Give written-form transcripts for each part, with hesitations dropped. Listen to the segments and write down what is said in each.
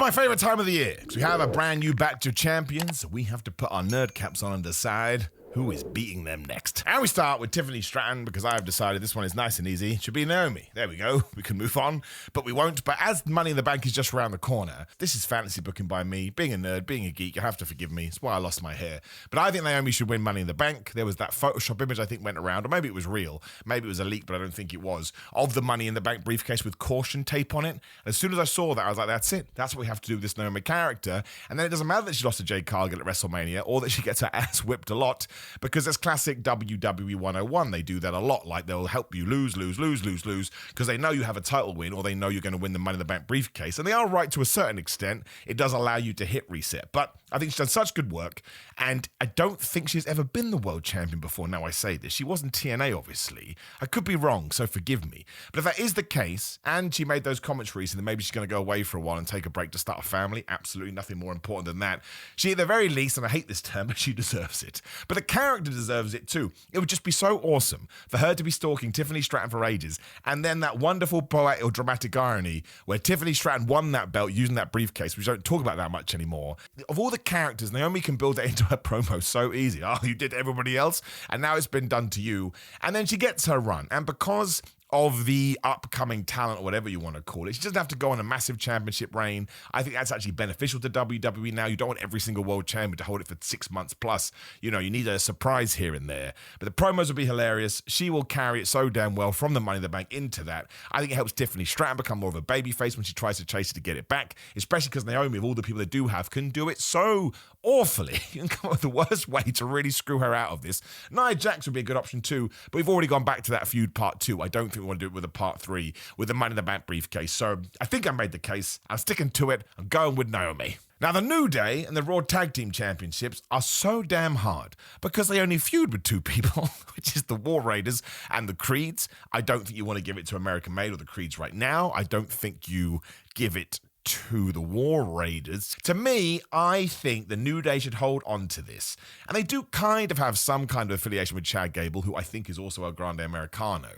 my favorite time of the year, because we have a brand new batch of champions, so we have to put our nerd caps on and decide who is beating them next. And we start with Tiffany Stratton, because I've decided this one is nice and easy. It should be Naomi. There we go. We can move on, but we won't. But as Money in the Bank is just around the corner, this is fantasy booking by me. Being a nerd, being a geek, you have to forgive me. It's why I lost my hair. But I think Naomi should win Money in the Bank. There was that Photoshop image I think went around, or maybe it was real. Maybe it was a leak, but I don't think it was, of the Money in the Bank briefcase with caution tape on it. And as soon as I saw that, I was like, that's it. That's what we have to do with this Naomi character. And then it doesn't matter that she lost to Jade Cargill at WrestleMania, or that she gets her ass whipped a lot, because there's classic WWE 101. They do that a lot. Like, they'll help you lose, because they know you have a title win, or they know you're going to win the Money in the Bank briefcase. And they are right to a certain extent. It does allow you to hit reset. But I think she's done such good work, and I don't think she's ever been the world champion before. Now I say this. She wasn't TNA, obviously. I could be wrong, so forgive me. But if that is the case, and she made those comments recently, maybe she's going to go away for a while and take a break to start a family. Absolutely nothing more important than that. She, at the very least, and I hate this term, but she deserves it. But the character deserves it too. It would just be so awesome for her to be stalking Tiffany Stratton for ages, and then that wonderful poetic or dramatic irony where Tiffany Stratton won that belt using that briefcase, which we don't talk about that much anymore. Of all the characters, Naomi can build that into her promo so easy. Oh, you did everybody else, and now it's been done to you. And then she gets her run, and because of the upcoming talent, or whatever you want to call it, she doesn't have to go on a massive championship reign. I think that's actually beneficial to WWE now. You don't want every single world champion to hold it for 6 months plus. You know, you need a surprise here and there. But the promos will be hilarious. She will carry it so damn well from the Money in the Bank into that. I think it helps Tiffany Stratton become more of a babyface when she tries to chase it to get it back, especially because Naomi, of all the people they do have, can do it so awfully. You can come up with the worst way to really screw her out of this. Nia Jax would be a good option too, but we've already gone back to that feud part 2. I don't think we want to do it with a part 3 with the Money in the Bank briefcase. So I think I made the case. I'm sticking to it. I'm going with Naomi. Now, the New Day and the Raw Tag Team Championships are so damn hard because they only feud with 2 people, which is the War Raiders and the Creeds. I don't think you want to give it to American Made or the Creeds right now. I don't think you give it to the War Raiders. To me, I think the New Day should hold on to this. And they do kind of have some kind of affiliation with Chad Gable, who I think is also El Grande Americano.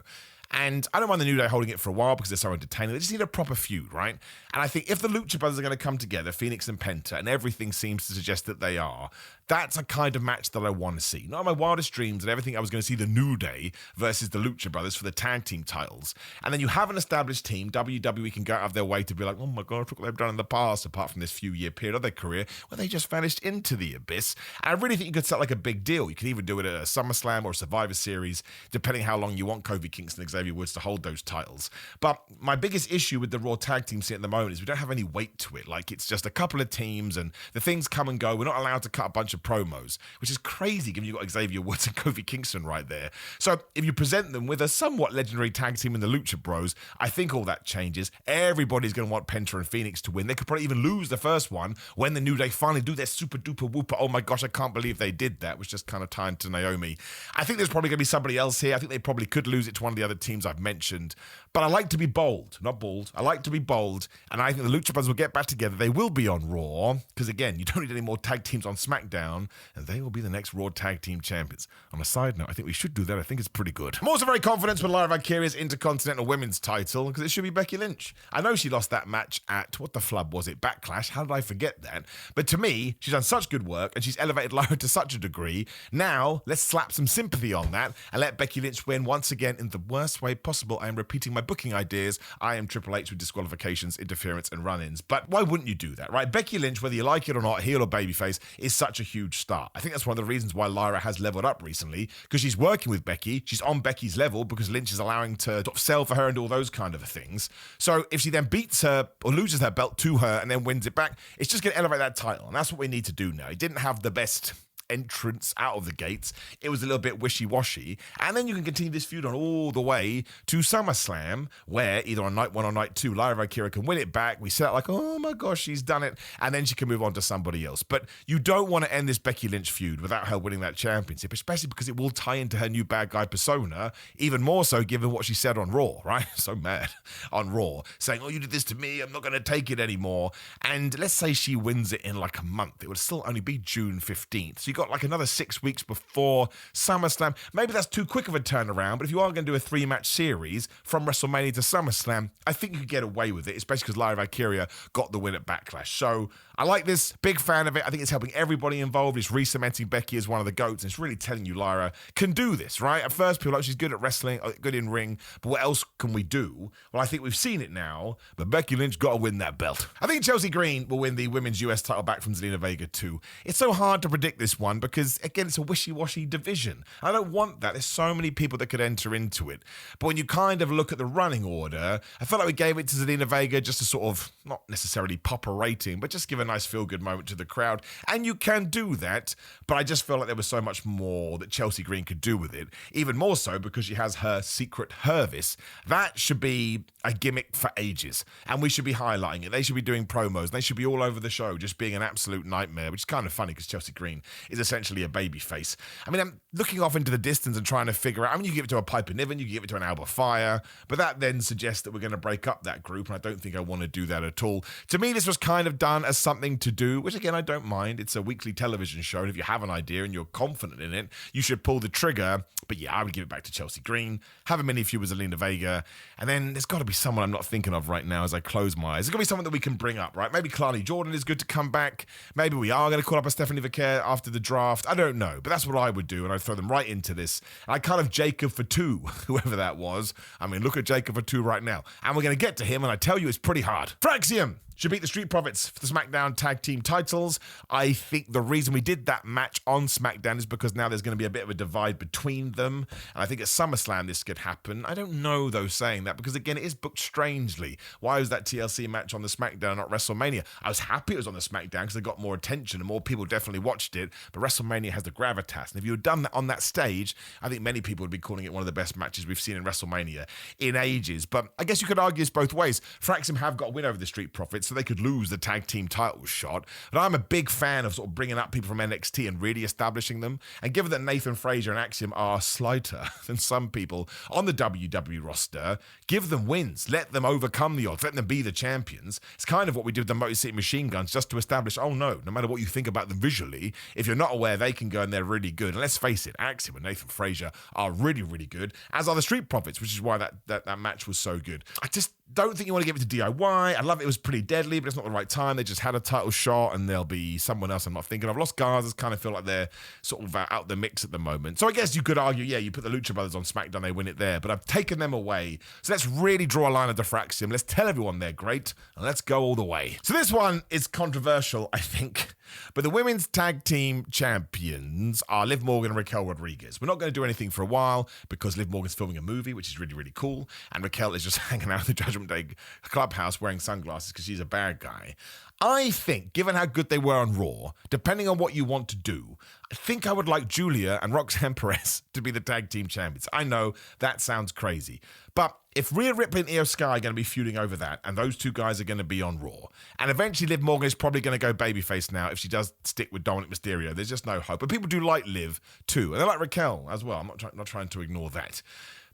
And I don't mind the New Day holding it for a while because they're so entertaining. They just need a proper feud, right? And I think if the Lucha Brothers are going to come together, Phoenix and Penta, and everything seems to suggest that they are, that's a kind of match that I want to see. Not in my wildest dreams and everything, I was going to see the New Day versus the Lucha Brothers for the tag team titles. And then you have an established team. WWE can go out of their way to be like, oh my God, look what they've done in the past, apart from this few-year period of their career where they just vanished into the abyss. And I really think you could set like a big deal. You could even do it at a SummerSlam or a Survivor Series, depending how long you want Kofi Kingston and Xavier Woods to hold those titles. But my biggest issue with the Raw tag team scene at the moment is we don't have any weight to it. Like, it's just a couple of teams and the things come and go. We're not allowed to cut a bunch of promos, which is crazy given you've got Xavier Woods and Kofi Kingston right there. So if you present them with a somewhat legendary tag team in the Lucha Bros, I think all that changes. Everybody's going to want Penta and Phoenix to win. They could probably even lose the first one when the New Day finally do their super duper whooper. Oh my gosh, I can't believe they did that. It was just kind of tied to Naomi. I think there's probably going to be somebody else here. I think they probably could lose it to one of the other teams I've mentioned. But I like to be bold, not bald. I like to be bold, and I think the Lucha Brothers will get back together. They will be on Raw, because again, you don't need any more tag teams on SmackDown, and they will be the next Raw Tag Team Champions. On a side note, I think we should do that. I think it's pretty good. I'm also very confident with Lyra Valkyria's Intercontinental Women's title, because it should be Becky Lynch. I know she lost that match at, what the flub was it, Backlash? How did I forget that? But to me, she's done such good work, and she's elevated Lyra to such a degree. Now, let's slap some sympathy on that, and let Becky Lynch win once again in the worst way possible. I am repeating my booking ideas. I am Triple H with disqualifications, interference, and run-ins. But why wouldn't you do that, right? Becky Lynch, whether you like it or not, heel or babyface, is such a huge star. I think that's one of the reasons why Lyra has leveled up recently, because she's working with Becky. She's on Becky's level because Lynch is allowing to sort of sell for her and all those kind of things. So if she then beats her or loses her belt to her and then wins it back, it's just going to elevate that title. And that's what we need to do now. It didn't have the best entrance out of the gates. It was a little bit wishy-washy. And then you can continue this feud on all the way to SummerSlam, where either on night 1 or night 2, Lyra Valkyria can win it back. We set it like, oh my gosh, she's done it. And then she can move on to somebody else. But you don't want to end this Becky Lynch feud without her winning that championship, especially because it will tie into her new bad guy persona, even more so given what she said on Raw, right? So mad on Raw, saying, oh, you did this to me, I'm not going to take it anymore. And let's say she wins it in like a month. It would still only be June 15th. So you got got like another 6 weeks before SummerSlam. Maybe that's too quick of a turnaround, but if you are going to do a 3-match series from WrestleMania to SummerSlam, I think you could get away with it, especially because Lyra Valkyria got the win at Backlash. So I like this, big fan of it. I think it's helping everybody involved. It's re-cementing Becky as one of the GOATs, and it's really telling you Lyra can do this, right? At first, people are like, she's good at wrestling, good in ring, but what else can we do? Well, I think we've seen it now, but Becky Lynch got to win that belt. I think Chelsea Green will win the women's US title back from Zelina Vega too. It's so hard to predict this one because, again, it's a wishy-washy division. I don't want that. There's so many people that could enter into it. But when you kind of look at the running order, I felt like we gave it to Zelina Vega just to sort of, not necessarily pop a rating, but just give a nice feel-good moment to the crowd. And you can do that, but I just felt like there was so much more that Chelsea Green could do with it. Even more so because she has her secret Hervis. That should be a gimmick for ages. And we should be highlighting it. They should be doing promos. They should be all over the show, just being an absolute nightmare, which is kind of funny because Chelsea Green is essentially a babyface. I mean, I'm looking off into the distance and trying to figure out, I mean, you can give it to a Piper Niven, you can give it to an Alba Fire, but that then suggests that we're going to break up that group, and I don't think I want to do that at all. To me, this was kind of done as something to do, which again, I don't mind. It's a weekly television show, and if you have an idea and you're confident in it, you should pull the trigger. But yeah, I would give it back to Chelsea Green, have a mini feud with Zelina Vega, and then there's got to be someone I'm not thinking of right now as I close my eyes. There's got to be someone that we can bring up, right? Maybe Kalani Jordan is good to come back. Maybe we are going to call up a Stephanie Vaquer after the draft. I don't know, but that's what I would do, and I'd throw them right into this. And I kind of Jacob for two, whoever that was. I mean, look at Jacob for two right now. And we're going to get to him, and I tell you, it's pretty hard. Axiom should beat the Street Profits for the SmackDown Tag Team titles. I think the reason we did that match on SmackDown is because now there's going to be a bit of a divide between them. And I think at SummerSlam this could happen. I don't know, though, saying that, because, again, it is booked strangely. Why was that TLC match on the SmackDown, not WrestleMania? I was happy it was on the SmackDown because it got more attention and more people definitely watched it. But WrestleMania has the gravitas. And if you had done that on that stage, I think many people would be calling it one of the best matches we've seen in WrestleMania in ages. But I guess you could argue this both ways. Axiom have got a win over the Street Profits, so they could lose the tag team title shot. But I'm a big fan of sort of bringing up people from NXT and really establishing them. And given that Nathan Fraser and Axiom are slighter than some people on the WWE roster, give them wins. Let them overcome the odds. Let them be the champions. It's kind of what we did with the Motor City Machine Guns, just to establish, oh no matter what you think about them visually, if you're not aware, they can go and they're really good. And let's face it, Axiom and Nathan Fraser are really, really good, as are the Street Profits, which is why that match was so good. I just don't think you want to give it to DIY. I love it was pretty deadly, but it's not the right time. They just had a title shot, and there'll be someone else I'm not thinking of. Los Garzas kind of feel like they're sort of out the mix at the moment. So I guess you could argue, yeah, you put the Lucha Brothers on SmackDown, they win it there, but I've taken them away. So let's really draw a line under Axiom. Let's tell everyone they're great, and let's go all the way. So this one is controversial, I think, but the women's tag team champions are Liv Morgan and Raquel Rodriguez. We're not going to do anything for a while because Liv Morgan's filming a movie, which is really, really cool, and Raquel is just hanging out in the Judgment Day clubhouse wearing sunglasses because she's a bad guy. I think, given how good they were on Raw, depending on what you want to do, I think I would like Julia and Roxanne Perez to be the tag team champions. I know that sounds crazy, but if Rhea Ripley and Io Sky are going to be feuding over that, and those two guys are going to be on Raw, and eventually Liv Morgan is probably going to go babyface now if she does stick with Dominic Mysterio, there's just no hope. But people do like Liv too, and they like Raquel as well. I'm not trying to ignore that.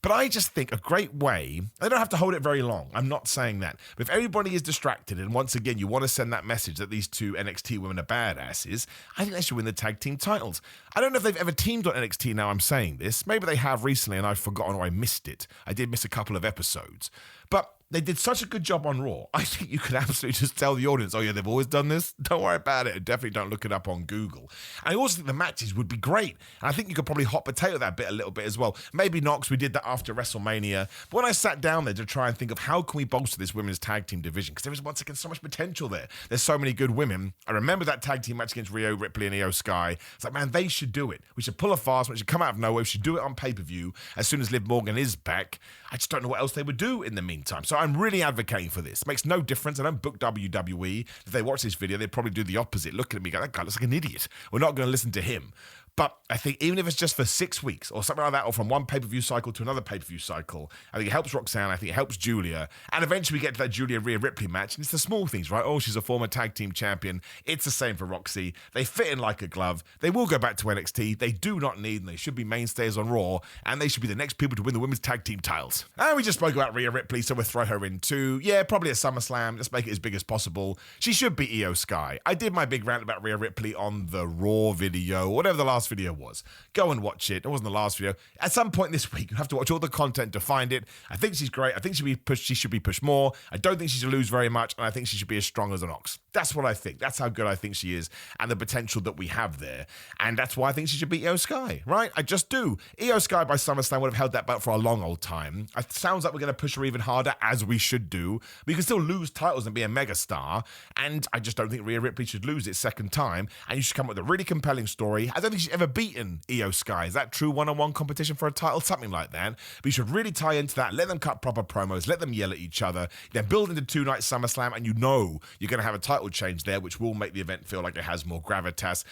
But I just think a great way, they don't have to hold it very long, I'm not saying that, but if everybody is distracted and once again you want to send that message that these two NXT women are badasses, I think they should win the tag team titles. I don't know if they've ever teamed on NXT now I'm saying this. Maybe they have recently and I've forgotten or I missed it. I did miss a couple of episodes. But they did such a good job on Raw. I think you could absolutely just tell the audience, oh yeah, they've always done this. Don't worry about it. Definitely don't look it up on Google. And I also think the matches would be great. And I think you could probably hot potato that bit a little bit as well. Maybe not, because we did that after WrestleMania. But when I sat down there to try and think of how can we bolster this women's tag team division, because there is once again so much potential there. There's so many good women. I remember that tag team match against Rhea Ripley and Io Sky. It's like, man, they should do it. We should pull a fast one. It should come out of nowhere. We should do it on pay-per-view as soon as Liv Morgan is back. I just don't know what else they would do in the meantime. So I'm really advocating for this. It makes no difference. I don't book WWE. If they watch this video, they'd probably do the opposite. Look at me, go, that guy looks like an idiot. We're not going to listen to him. But I think even if it's just for 6 weeks or something like that, or from one pay-per-view cycle to another pay-per-view cycle, I think it helps Roxanne, I think it helps Julia, and eventually we get to that Julia-Rhea Ripley match, and it's the small things, right? Oh, she's a former tag team champion. It's the same for Roxy. They fit in like a glove. They will go back to NXT. They do not need, and they should be mainstays on Raw, and they should be the next people to win the women's tag team titles. And we just spoke about Rhea Ripley, so we'll throw her in too. Yeah, probably at SummerSlam. Let's make it as big as possible. She should beat Io Sky. I did my big rant about Rhea Ripley on the Raw video, whatever the last video was. Go and watch it. It wasn't the last video. At some point this week, you have to watch all the content to find it. I think she's great. I think she should be pushed more. I don't think she should lose very much, and I think she should be as strong as an ox. That's what I think. That's how good I think she is, and the potential that we have there. And that's why I think she should beat Io Sky, right? I just do. Io Sky by SummerSlam would have held that belt for a long old time. It sounds like we're going to push her even harder, as we should do. But you can still lose titles and be a megastar, and I just don't think Rhea Ripley should lose it second time, and you should come up with a really compelling story. I don't think she's ever beaten Io Sky. Is that true? One-on-one competition for a title? Something like that. But you should really tie into that. Let them cut proper promos. Let them yell at each other. Then build into 2-night SummerSlam, and you know you're going to have a title change there, which will make the event feel like it has more gravitas.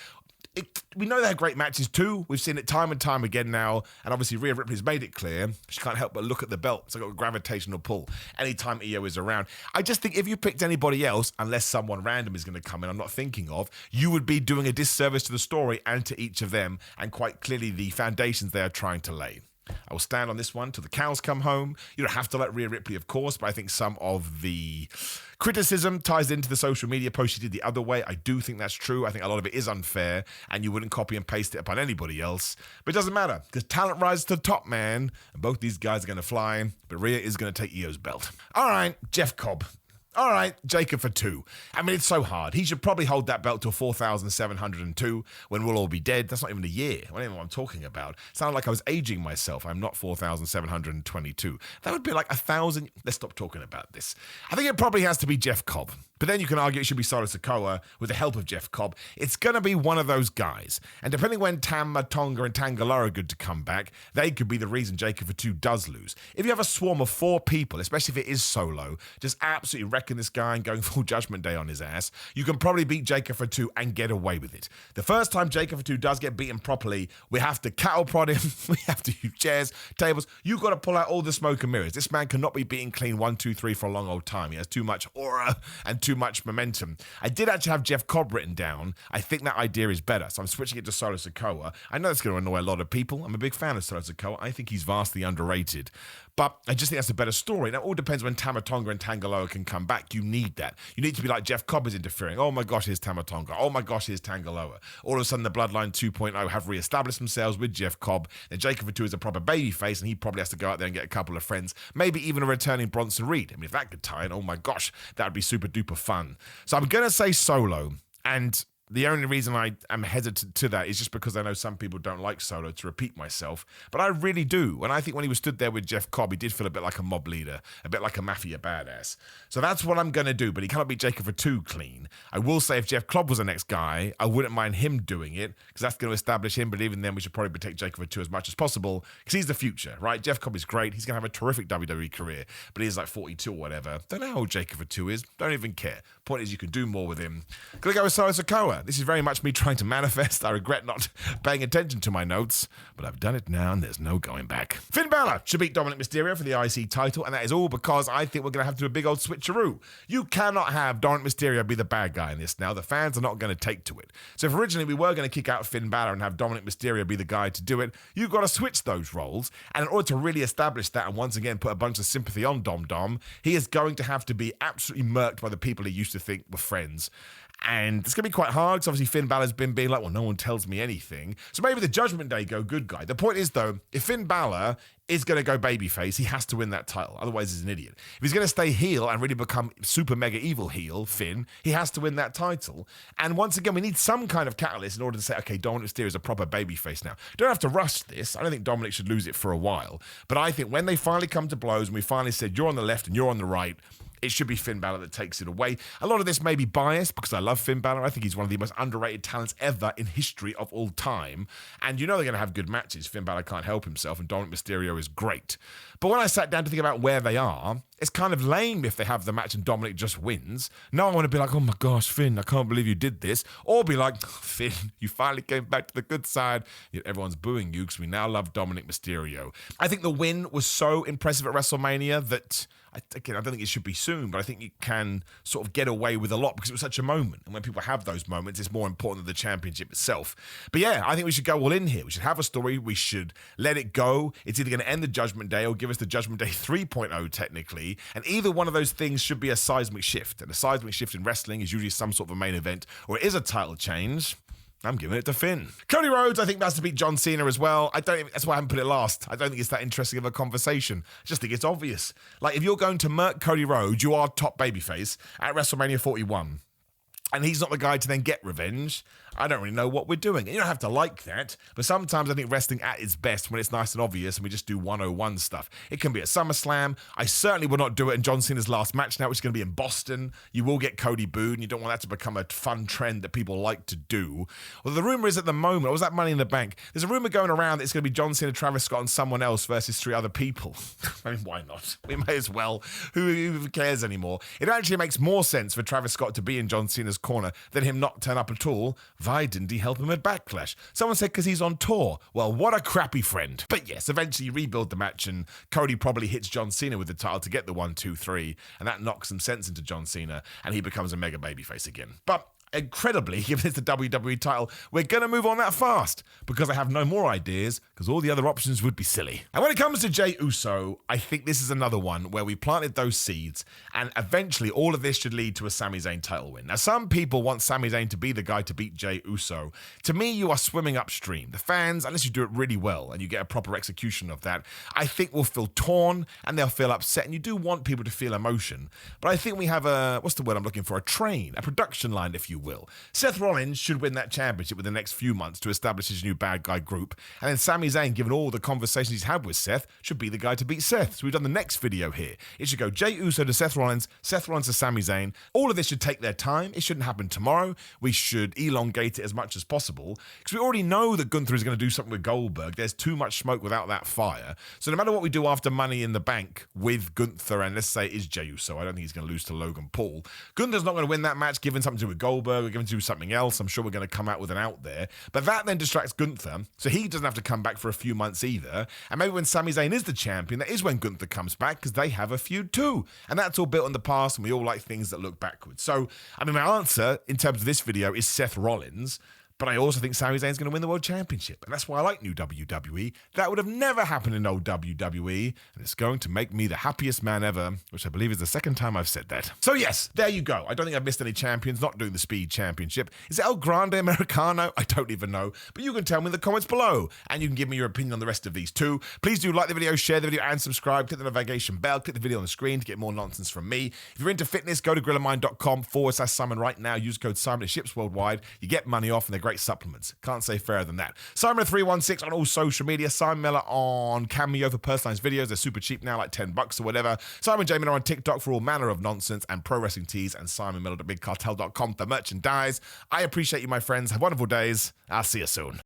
We know they have great matches too. We've seen it time and time again now. And obviously Rhea Ripley's made it clear. She can't help but look at the belt. It's like a gravitational pull anytime Io is around. I just think if you picked anybody else, unless someone random is going to come in I'm not thinking of, you would be doing a disservice to the story and to each of them, and quite clearly the foundations they are trying to lay. I will stand on this one till the cows come home. You don't have to like Rhea Ripley, of course, but I think some of the criticism ties into the social media post she did the other way. I do think that's true. I think a lot of it is unfair, and you wouldn't copy and paste it upon anybody else. But it doesn't matter, because talent rises to the top, man. And both these guys are going to fly, but Rhea is going to take Io's belt. All right, Jeff Cobb. All right, Jacob for 2. I mean, it's so hard. He should probably hold that belt till 4,702 when we'll all be dead. That's not even a year. I don't even know what I'm talking about. It sounded like I was aging myself. I'm not 4,722. That would be like 1,000. Let's stop talking about this. I think it probably has to be Jeff Cobb. But then you can argue it should be Solo Sikoa with the help of Jeff Cobb. It's going to be one of those guys. And depending when Tama Tonga and Tangaloa are good to come back, they could be the reason Jacob for 2 does lose. If you have a swarm of 4 people, especially if it is Solo, just absolutely wrecking this guy and going full Judgment Day on his ass, you can probably beat Jacob for 2 and get away with it. The first time Jacob for 2 does get beaten properly, we have to cattle prod him, we have to use chairs, tables. You've got to pull out all the smoke and mirrors. This man cannot be beaten clean 1, 2, 3 for a long old time. He has too much aura and too much momentum. I did actually have Jeff Cobb written down. I think that idea is better, so I'm switching it to Solo Sikoa. I know it's going to annoy a lot of people. I'm a big fan of Solo Sikoa. I think he's vastly underrated. But I just think that's a better story. Now, it all depends when Tama Tonga and Tangaloa can come back. You need that. You need to be like Jeff Cobb is interfering. Oh my gosh, here's Tama Tonga. Oh my gosh, here's Tangaloa. All of a sudden, the Bloodline 2.0 have re-established themselves with Jeff Cobb. Then Jacob for 2 is a proper babyface, and he probably has to go out there and get a couple of friends. Maybe even a returning Bronson Reed. I mean, if that could tie in, oh my gosh, that would be super duper fun. So I'm going to say Solo, and the only reason I am hesitant to that is just because I know some people don't like Solo, to repeat myself, but I really do. And I think when he was stood there with Jeff Cobb, he did feel a bit like a mob leader, a bit like a mafia badass. So that's what I'm going to do, but he cannot beat Jacob for 2 clean. I will say if Jeff Cobb was the next guy, I wouldn't mind him doing it, because that's going to establish him, but even then we should probably protect Jacob for 2 as much as possible, because he's the future, right? Jeff Cobb is great. He's going to have a terrific WWE career, but he's like 42 or whatever. Don't know how old Jacob for 2 is. Don't even care. Point is, you can do more with him. Gonna go with Solo Sikoa. This is very much me trying to manifest. I regret not paying attention to my notes, but I've done it now and there's no going back. Finn Balor should beat Dominic Mysterio for the IC title, and that is all because I think we're going to have to do a big old switcheroo. You cannot have Dominic Mysterio be the bad guy in this now. The fans are not going to take to it. So if originally we were going to kick out Finn Balor and have Dominic Mysterio be the guy to do it, you've got to switch those roles, and in order to really establish that and once again put a bunch of sympathy on Dom, he is going to have to be absolutely murked by the people he used to think were friends. And it's going to be quite hard, because obviously Finn Balor's been being like, well, no one tells me anything. So maybe the Judgment Day go good guy. The point is, though, if Finn Balor is going to go babyface, he has to win that title. Otherwise, he's an idiot. If he's going to stay heel and really become super mega evil heel, Finn, he has to win that title. And once again, we need some kind of catalyst in order to say, okay, Dominic Mysterio is a proper babyface now. Don't have to rush this. I don't think Dominic should lose it for a while. But I think when they finally come to blows and we finally said, you're on the left and you're on the right, it should be Finn Balor that takes it away. A lot of this may be biased because I love Finn Balor. I think he's one of the most underrated talents ever in history of all time. And you know they're going to have good matches. Finn Balor can't help himself, and Dominic Mysterio is great. But when I sat down to think about where they are, it's kind of lame if they have the match and Dominic just wins. No, I want to be like, oh my gosh, Finn, I can't believe you did this. Or be like, Finn, you finally came back to the good side. Yet everyone's booing you because we now love Dominic Mysterio. I think the win was so impressive at WrestleMania that, again, I don't think it should be soon, but I think you can sort of get away with a lot because it was such a moment. And when people have those moments, it's more important than the championship itself. But yeah, I think we should go all in here. We should have a story. We should let it go. It's either going to end the Judgment Day or give us the Judgment Day 3.0 technically. And either one of those things should be a seismic shift. And a seismic shift in wrestling is usually some sort of a main event, or it is a title change. I'm giving it to Finn. Cody Rhodes, I think, has to beat John Cena as well. That's why I haven't put it last. I don't think it's that interesting of a conversation. I just think it's obvious. Like, if you're going to murk Cody Rhodes, you are top babyface at WrestleMania 41. And he's not the guy to then get revenge. I don't really know what we're doing. And you don't have to like that, but sometimes I think wrestling at its best when it's nice and obvious and we just do 101 stuff. It can be at SummerSlam. I certainly will not do it in John Cena's last match now, which is going to be in Boston. You will get Cody booed, and you don't want that to become a fun trend that people like to do. Well, the rumor is at the moment, or was that Money in the Bank? There's a rumor going around that it's going to be John Cena, Travis Scott, and someone else versus 3 other people. I mean, why not? We may as well. Who cares anymore? It actually makes more sense for Travis Scott to be in John Cena's corner than him not turn up at all. Why didn't he help him at Backlash? Someone said because he's on tour. Well, what a crappy friend. But yes, eventually you rebuild the match and Cody probably hits John Cena with the title to get the 1, 2, 3, and that knocks some sense into John Cena and he becomes a mega babyface again. But incredibly, given it's the WWE title, we're going to move on that fast because I have no more ideas because all the other options would be silly. And when it comes to Jey Uso, I think this is another one where we planted those seeds and eventually all of this should lead to a Sami Zayn title win. Now, some people want Sami Zayn to be the guy to beat Jey Uso. To me, you are swimming upstream. The fans, unless you do it really well and you get a proper execution of that, I think will feel torn and they'll feel upset. And you do want people to feel emotion. But I think we have a production line, if you will. Seth Rollins should win that championship within the next few months to establish his new bad guy group. And then Sami Zayn, given all the conversations he's had with Seth, should be the guy to beat Seth. So we've done the next video here. It should go Jey Uso to Seth Rollins to Sami Zayn. All of this should take their time. It shouldn't happen tomorrow. We should elongate it as much as possible because we already know that Gunther is going to do something with Goldberg. There's too much smoke without that fire. So no matter what we do after Money in the Bank with Gunther and let's say it is Jey Uso, I don't think he's going to lose to Logan Paul. Gunther's not going to win that match given something to do with Goldberg or given to do something else. I'm sure we're going to come out with an out there. But that then distracts Gunther, so he doesn't have to come back for a few months either. And maybe when Sami Zayn is the champion, that is when Gunther comes back because they have a feud too. And that's all built on the past and we all like things that look backwards. So, I mean, my answer in terms of this video is Seth Rollins. But I also think Sami Zayn's going to win the World Championship. And that's why I like new WWE. That would have never happened in old WWE. And it's going to make me the happiest man ever, which I believe is the second time I've said that. So yes, there you go. I don't think I've missed any champions, not doing the Speed Championship. Is it El Grande Americano? I don't even know. But you can tell me in the comments below. And you can give me your opinion on the rest of these too. Please do like the video, share the video, and subscribe. Click the notification bell. Click the video on the screen to get more nonsense from me. If you're into fitness, go to grillermind.com/Simon right now. Use code Simon. It ships worldwide. You get money off and they're great supplements. Can't say fairer than that. Simon316 on all social media. Simon Miller on Cameo for personalized videos. They're super cheap now, like $10 or whatever. Simon J. Miller on TikTok for all manner of nonsense and pro wrestling tees, and simonmiller.bigcartel.com for merchandise. I appreciate you, my friends. Have wonderful days. I'll see you soon.